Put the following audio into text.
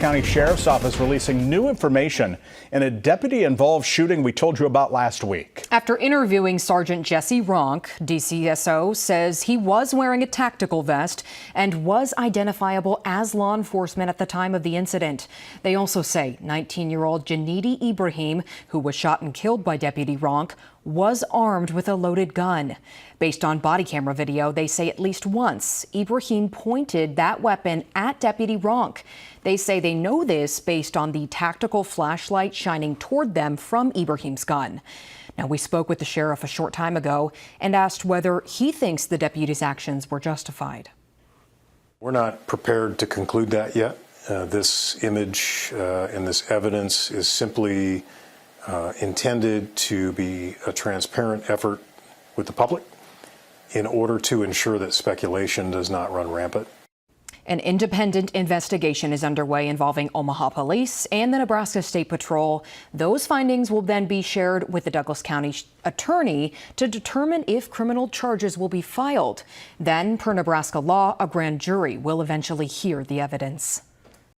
County Sheriff's Office releasing new information in a deputy-involved shooting we told you about last week. After interviewing Sergeant Jesse Ronk, DCSO says he was wearing a tactical vest and was identifiable as law enforcement at the time of the incident. They also say 19-year-old Janidi Ibrahim, who was shot and killed by Deputy Ronk, was armed with a loaded gun. Based on body camera video, they say at least once Ibrahim pointed that weapon at Deputy Ronk. They say they know this based on the tactical flashlight shining toward them from Ibrahim's gun. Now, we spoke with the sheriff a short time ago and asked whether he thinks the deputy's actions were justified. We're not prepared to conclude that yet. This image and this evidence is simply intended to be a transparent effort with the public in order to ensure that speculation does not run rampant. An independent investigation is underway involving Omaha Police and the Nebraska State Patrol. Those findings will then be shared with the Douglas County attorney to determine if criminal charges will be filed. Then, per Nebraska law, a grand jury will eventually hear the evidence.